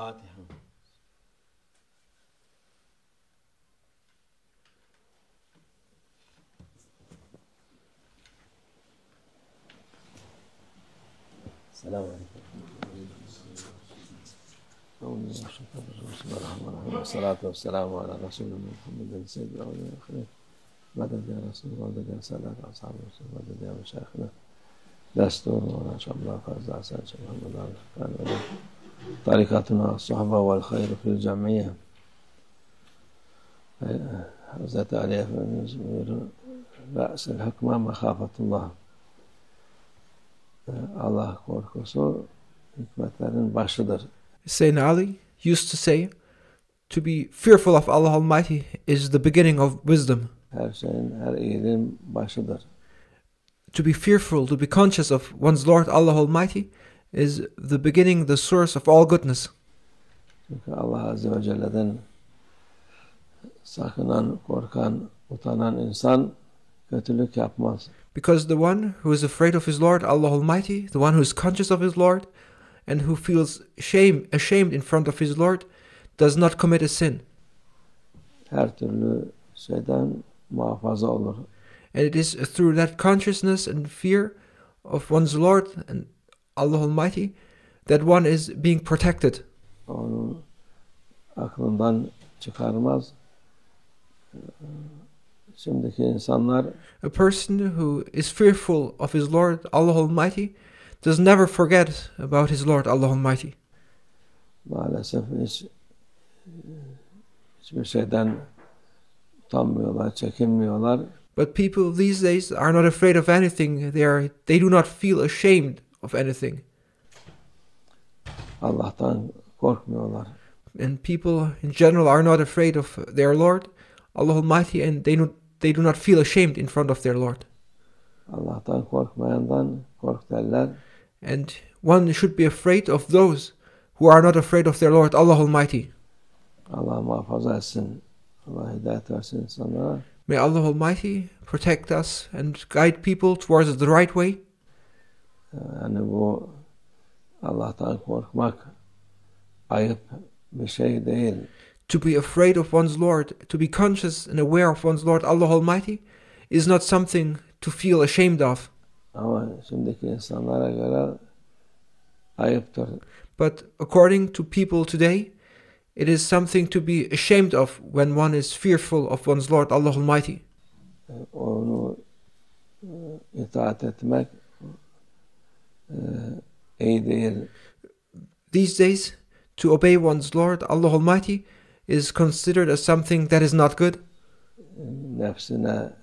الفاتحة. السلام عليكم. بسم الله الرحمن الرحيم والصلاة والسلام على رسولنا محمد سيد الأولين والآخرين. مدد يا رسول الله، مدد يا سادة أصحاب الرسول، مدد يا مشايخنا دستور ولا شاء الله فرز عسى شيخ محمد الفقان طريقتنا الصحبة والخير في الجمعية. Hazreti Ali Efendimiz buyurur, Re'sil hükme mehafetullah. Allah korkusu hikmetlerin başıdır. Sayyidina Ali used to say, to be fearful of Allah Almighty is the beginning of wisdom. Her şeyin, her iyiliğin başıdır. To be fearful, to be conscious of one's Lord Allah Almighty is the beginning, the source of all goodness. Çünkü Allah Azze ve Celle'den sakınan, korkan, utanan insan kötülük yapmaz. Because the one who is afraid of his Lord Allah Almighty, the one who is conscious of his Lord, and who feels ashamed in front of his Lord, does not commit a sin. Her türlü şeyden muhafaza olur. And it is through that consciousness and fear of one's Lord and Allah Almighty that one is being protected. Onun aklından çıkarmaz. Şimdiki insanlar A person who is fearful of his Lord Allah Almighty does never forget about his Lord Allah Almighty. maalesef hiçbir şeyden utanmıyorlar, çekinmiyorlar. But people these days are not afraid of anything. They do not feel ashamed of anything. Allah'tan korkmuyorlar. And people in general are not afraid of their Lord Allah Almighty, and they do not feel ashamed in front of their Lord. Allah'tan korkmayandan kork derler. And one should be afraid of those who are not afraid of their Lord Allah Almighty. Allah muhafaza etsin. Allah hidayet versin insanlara. May Allah Almighty protect us and guide people towards the right way. Yani bu Allah'tan korkmak ayıp bir şey değil. To be afraid of one's Lord, to be conscious and aware of one's Lord Allah Almighty is not something to feel ashamed of. Ama şimdiki insanlara göre ayıptır. But according to people today, it is something to be ashamed of when one is fearful of one's Lord Allah Almighty. Onu itaat etmek iyi değil. These days, to obey one's Lord Allah Almighty is considered as something that is not good. Nefsine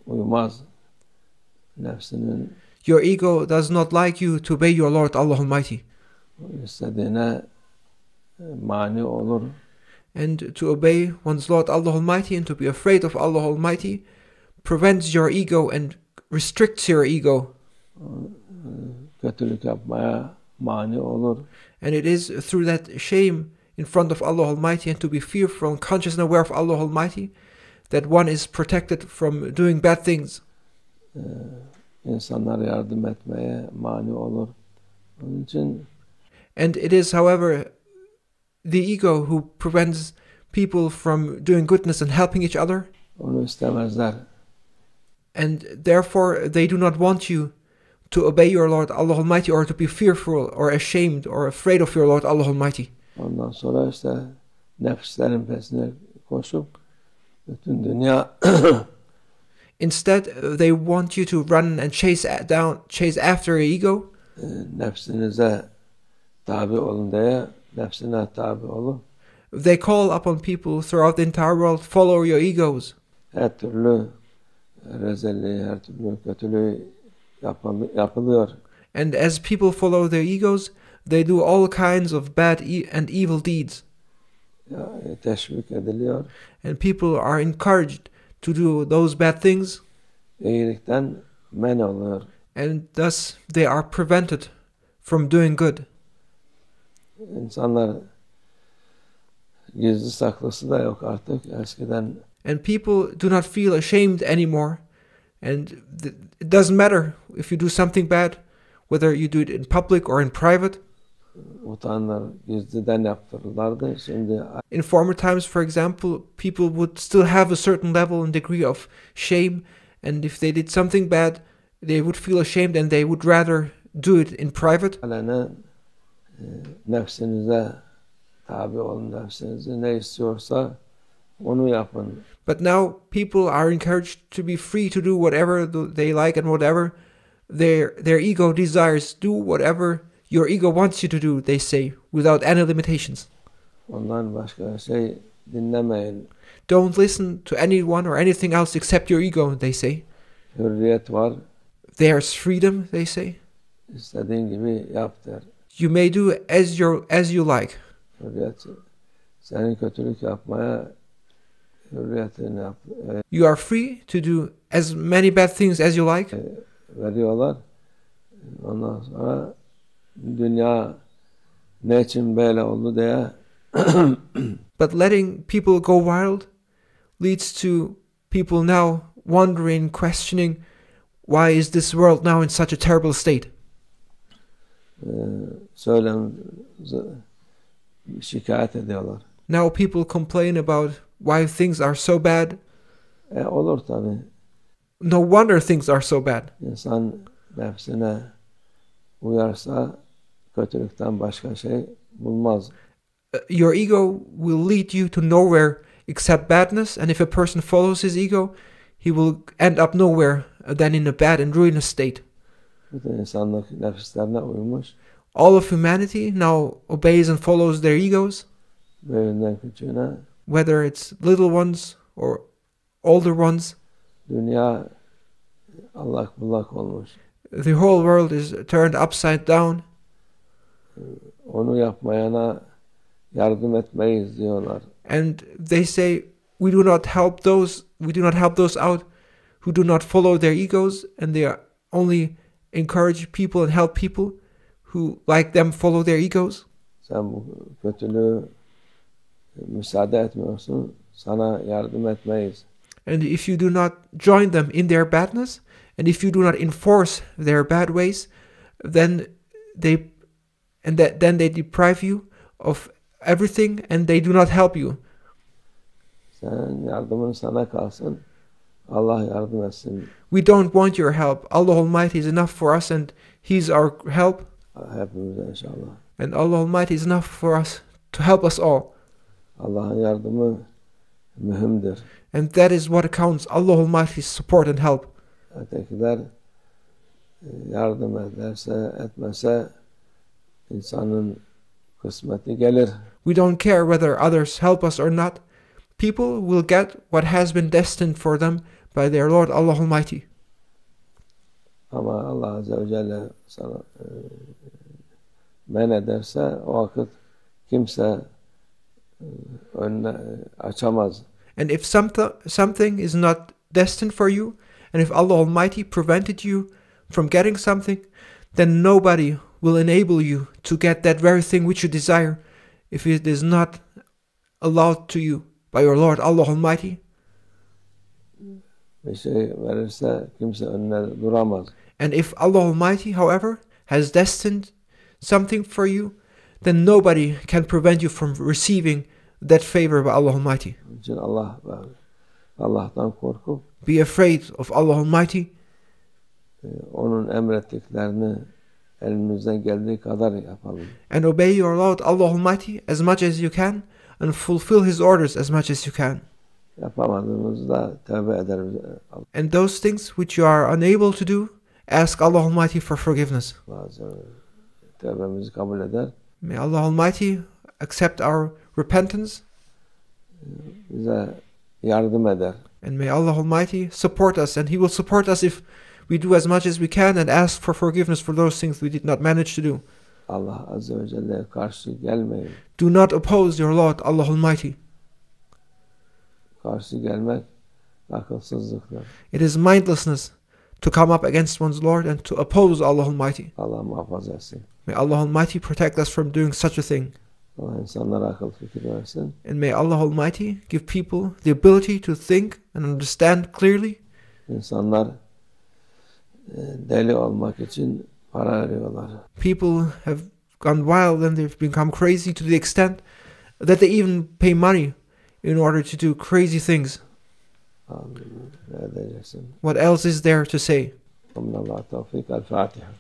uymaz. Nefsinin Your ego does not like you to obey your Lord Allah Almighty. istediğine mani olur. And to obey one's Lord Allah Almighty and to be afraid of Allah Almighty prevents your ego and restricts your ego. Kötülük yapmaya mani olur. And it is through that shame in front of Allah Almighty and to be fearful and conscious and aware of Allah Almighty that one is protected from doing bad things. İnsanlara yardım etmeye mani olur. Onun için And it is, however, the ego who prevents people from doing goodness and helping each other. onu istemezler. And therefore they do not want you to obey your Lord Allah Almighty or to be fearful or ashamed or afraid of your Lord Allah Almighty. Ondan sonra işte nefislerin peşine koşup bütün dünya Instead, they want you to run and chase after your ego. nefsinize tabi olun diye nefsine tabi olun. They call upon people throughout the entire world, follow your egos. Her türlü rezilliği, her türlü kötülüğü yapılıyor. And as people follow their egos, they do all kinds of bad and evil deeds. Teşvik ediliyor. And people are encouraged to do those bad things. İyilikten men oluyor. And thus they are prevented from doing good. İnsanlar gizli saklısı da yok artık eskiden. And people do not feel ashamed anymore. And it doesn't matter if you do something bad, whether you do it in public or in private. utanlar gizliden yaptırırlardı. Şimdi In former times, for example, people would still have a certain level and degree of shame, and if they did something bad, they would feel ashamed and they would rather do it in private. alenen nefsinize tabi olun, nefsinizi ne istiyorsa onu yapın. But now people are encouraged to be free to do whatever they like and whatever their ego desires. Do whatever your ego wants you to do, they say, without any limitations. Ondan başka şey dinlemeyin. Don't listen to anyone or anything else except your ego, they say. Hürriyet var. There's freedom, they say. İstediğin gibi yap der. You may do as you like. Hürriyet. Senin kötülük yapmaya hürriyetini yap. You are free to do as many bad things as you like. Veriyorlar. Ondan sonra dünya ne için böyle oldu diye But letting people go wild leads to people now wondering, questioning, why is this world now in such a terrible state? Şikayet ediyorlar. Now people complain about why things are so bad. Olur tabii. No wonder things are so bad. İnsan nefsine uyarsa kötülükten başka şey bulmaz. Your ego will lead you to nowhere except badness, and if a person follows his ego, he will end up nowhere than in a bad and ruinous state. Bütün insanlık nefislerine uymuş. All of humanity now obeys and follows their egos, Büyüğünden küçüğüne. whether it's little ones or older ones. Dünya allak bullak olmuş. The whole world is turned upside down. Onu yapmayana yardım etmeyiz diyorlar. And they say we do not help those out who do not follow their egos, and they only encourage people and help people who, like them, follow their egos. Sen bu kötülüğü müsaade etmiyorsun, sana yardım etmeyiz. And if you do not join them in their badness, and if you do not enforce their bad ways, then they deprive you of everything, and they do not help you. Sen yardımın sana kalsın. Allah yardım etsin. We don't want your help. Allah Almighty is enough for us, and He's our help. Hepimize inşallah. And Allah Almighty is enough for us to help us all. Allah'ın yardımı mühimdir. And that is what counts, Allah Almighty's support and help. Ötekiler yardım ederse etmese insanın kısmeti gelir. We don't care whether others help us or not. People will get what has been destined for them by their Lord Allah Almighty. Ama Allah Azze ve Celle sana men ederse o vakit kimse önüne açamaz. And if something is not destined for you, and if Allah Almighty prevented you from getting something, then nobody will enable you to get that very thing which you desire if it is not allowed to you by your Lord Allah Almighty. Bir şey verirse kimse önüne duramaz. And if Allah Almighty, however, has destined something for you, then nobody can prevent you from receiving that favor by Allah Almighty. Onun için Allah'tan korkup Be afraid of Allah Almighty, onun emrettiklerini elimizden geldiği kadar yapalım. and obey your Lord Allah Almighty as much as you can, and fulfill His orders as much as you can. Yapamadığımızda tövbe ederiz. And those things which you are unable to do, ask Allah Almighty for forgiveness. Bazı tövbemizi kabul eder. May Allah Almighty accept our repentance, Bize yardım eder. and may Allah Almighty support us, and He will support us if we do as much as we can and ask for forgiveness for those things we did not manage to do. Allah Azze ve Celle'ye karşı gelmeyin. Do not oppose your Lord Allah Almighty. Karşı gelmek akılsızlıktır. It is mindlessness to come up against one's Lord and to oppose Allah Almighty. Allah muhafaza etsin. May Allah Almighty protect us from doing such a thing. Allah insanlara akıl fikir versin. And may Allah Almighty give people the ability to think and understand clearly. İnsanlar deli olmak için para veriyorlar. People have gone wild and they've become crazy to the extent that they even pay money in order to do crazy things. What else is there to say? ومن الله التوفيق. الفاتحة.